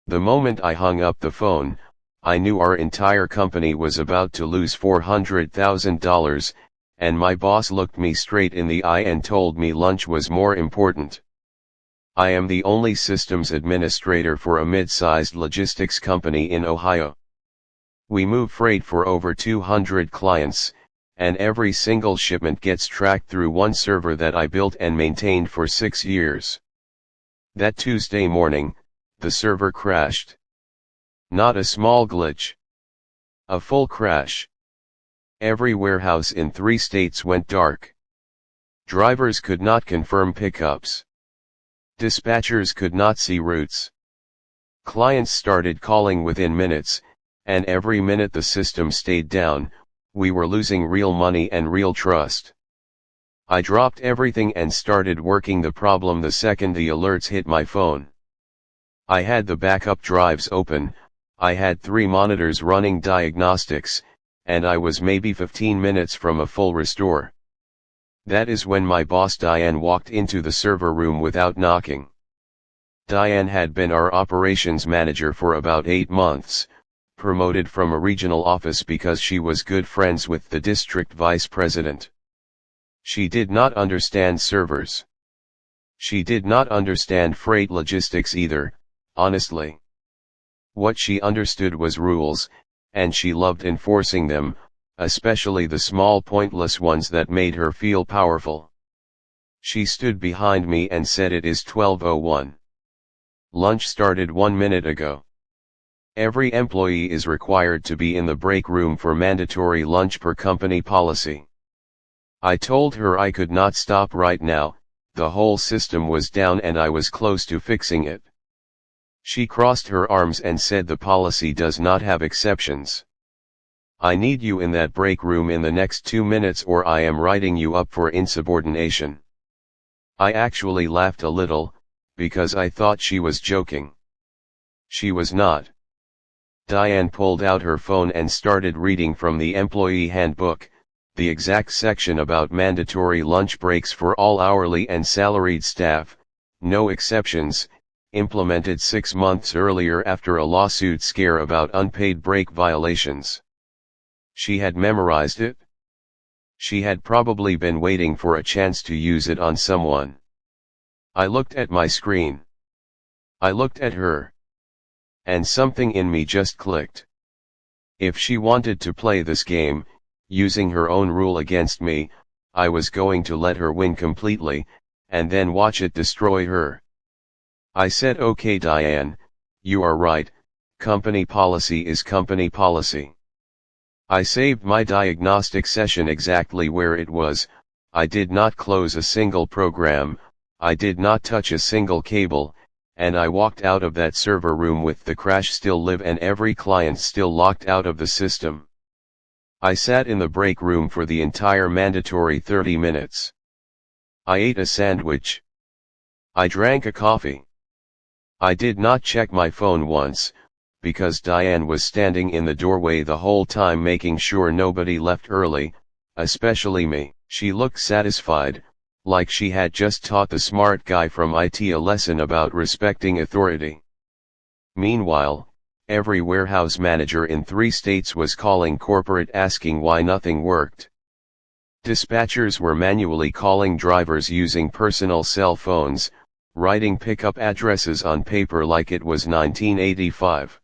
The moment I hung up the phone, I knew our entire company was about to lose $400,000, and my boss looked me straight in the eye and told me lunch was more important. I am the only systems administrator for a mid-sized logistics company in Ohio. We move freight for over 200 clients, and every single shipment gets tracked through one server that I built and maintained for 6 years. That Tuesday morning, the server crashed. Not a small glitch. A full crash. Every warehouse in 3 states went dark. Drivers could not confirm pickups. Dispatchers could not see routes. Clients started calling within minutes, and every minute the system stayed down, we were losing real money and real trust. I dropped everything and started working the problem the second the alerts hit my phone. I had the backup drives open, I had 3 monitors running diagnostics, and I was maybe 15 minutes from a full restore. That is when my boss Diane walked into the server room without knocking. Diane had been our operations manager for about 8 months, promoted from a regional office because she was good friends with the district vice president. She did not understand servers. She did not understand freight logistics either, honestly. What she understood was rules, and she loved enforcing them, especially the small pointless ones that made her feel powerful. She stood behind me and said, "It is 12:01. Lunch started 1 minute ago. Every employee is required to be in the break room for mandatory lunch per company policy." I told her I could not stop right now, the whole system was down and I was close to fixing it. She crossed her arms and said, "The policy does not have exceptions. I need you in that break room in the next 2 minutes or I am writing you up for insubordination." I actually laughed a little, because I thought she was joking. She was not. Diane pulled out her phone and started reading from the employee handbook, the exact section about mandatory lunch breaks for all hourly and salaried staff, no exceptions, implemented 6 months earlier after a lawsuit scare about unpaid break violations. She had memorized it. She had probably been waiting for a chance to use it on someone. I looked at my screen. I looked at her. And something in me just clicked. If she wanted to play this game, using her own rule against me, I was going to let her win completely, and then watch it destroy her. I said, "Okay Diane, you are right, company policy is company policy." I saved my diagnostic session exactly where it was. I did not close a single program, I did not touch a single cable, and I walked out of that server room with the crash still live and every client still locked out of the system. I sat in the break room for the entire mandatory 30 minutes. I ate a sandwich. I drank a coffee. I did not check my phone once, because Diane was standing in the doorway the whole time making sure nobody left early, especially me. She looked satisfied, like she had just taught the smart guy from IT a lesson about respecting authority. Meanwhile, every warehouse manager in 3 states was calling corporate asking why nothing worked. Dispatchers were manually calling drivers using personal cell phones, writing pickup addresses on paper like it was 1985.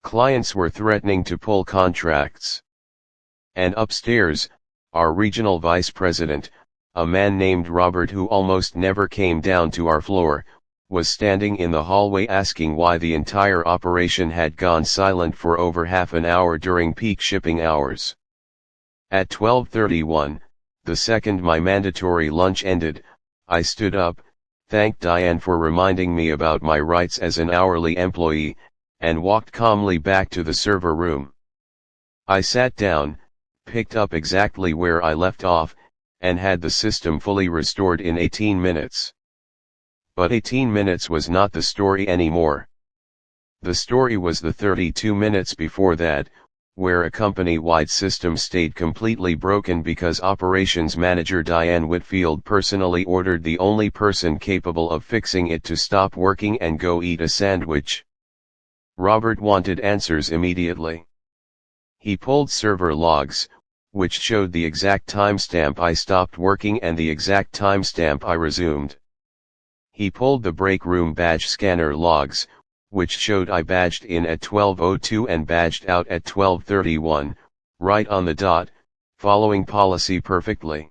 Clients were threatening to pull contracts. And upstairs, our regional vice president, a man named Robert who almost never came down to our floor, was standing in the hallway asking why the entire operation had gone silent for over half an hour during peak shipping hours. At 12:31, the second my mandatory lunch ended, I stood up, thanked Diane for reminding me about my rights as an hourly employee, and walked calmly back to the server room. I sat down, picked up exactly where I left off, and had the system fully restored in 18 minutes. But 18 minutes was not the story anymore. The story was the 32 minutes before that, where a company-wide system stayed completely broken because operations manager Diane Whitfield personally ordered the only person capable of fixing it to stop working and go eat a sandwich. Robert wanted answers immediately. He pulled server logs, which showed the exact timestamp I stopped working and the exact timestamp I resumed. He pulled the break room badge scanner logs, which showed I badged in at 12:02 and badged out at 12:31, right on the dot, following policy perfectly.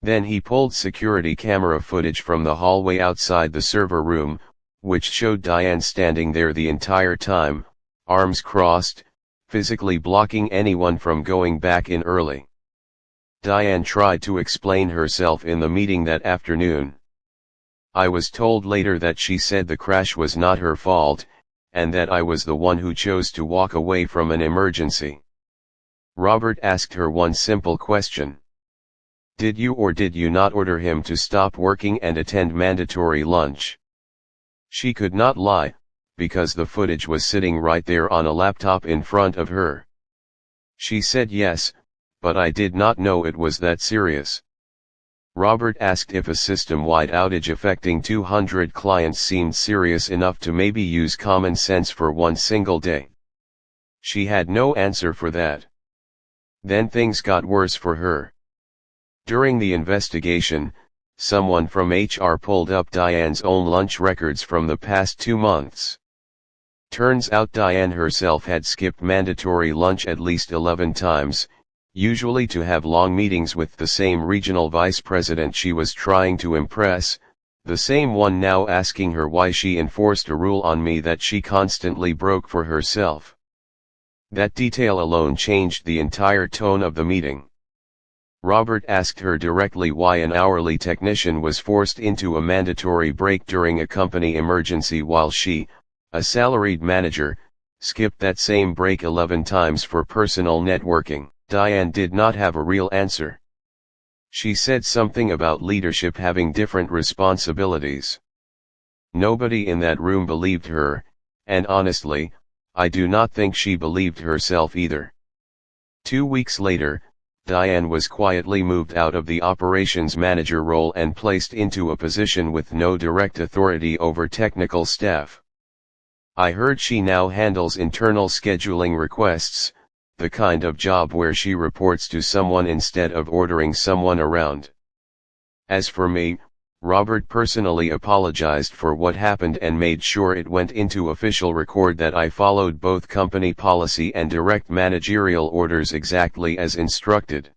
Then he pulled security camera footage from the hallway outside the server room, which showed Diane standing there the entire time, arms crossed, physically blocking anyone from going back in early. Diane tried to explain herself in the meeting that afternoon. I was told later that she said the crash was not her fault, and that I was the one who chose to walk away from an emergency. Robert asked her one simple question. Did you or did you not order him to stop working and attend mandatory lunch? She could not lie, because the footage was sitting right there on a laptop in front of her. She said yes, but I did not know it was that serious. Robert asked if a system-wide outage affecting 200 clients seemed serious enough to maybe use common sense for one single day. She had no answer for that. Then things got worse for her. During the investigation, someone from HR pulled up Diane's own lunch records from the past 2 months. Turns out Diane herself had skipped mandatory lunch at least 11 times, usually to have long meetings with the same regional vice president she was trying to impress, the same one now asking her why she enforced a rule on me that she constantly broke for herself. That detail alone changed the entire tone of the meeting. Robert asked her directly why an hourly technician was forced into a mandatory break during a company emergency while she, a salaried manager, skipped that same break 11 times for personal networking. Diane did not have a real answer. She said something about leadership having different responsibilities. Nobody in that room believed her, and honestly, I do not think she believed herself either. 2 weeks later, Diane was quietly moved out of the operations manager role and placed into a position with no direct authority over technical staff. I heard she now handles internal scheduling requests, the kind of job where she reports to someone instead of ordering someone around. As for me, Robert personally apologized for what happened and made sure it went into official record that I followed both company policy and direct managerial orders exactly as instructed.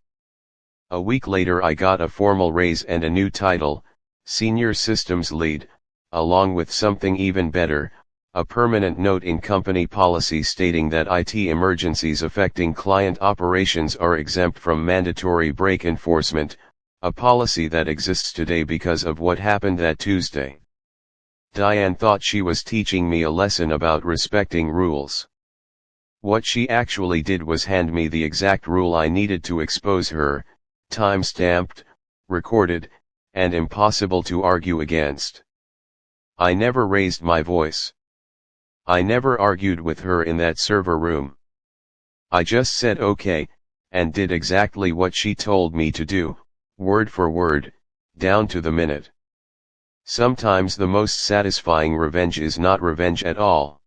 A week later I got a formal raise and a new title, Senior Systems Lead, along with something even better, a permanent note in company policy stating that IT emergencies affecting client operations are exempt from mandatory break enforcement, a policy that exists today because of what happened that Tuesday. Diane thought she was teaching me a lesson about respecting rules. What she actually did was hand me the exact rule I needed to expose her, time-stamped, recorded, and impossible to argue against. I never raised my voice. I never argued with her in that server room. I just said okay, and did exactly what she told me to do, word for word, down to the minute. Sometimes the most satisfying revenge is not revenge at all.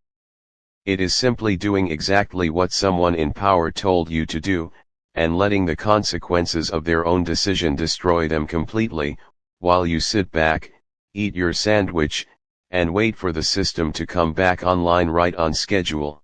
It is simply doing exactly what someone in power told you to do, and letting the consequences of their own decision destroy them completely, while you sit back, eat your sandwich, and wait for the system to come back online right on schedule.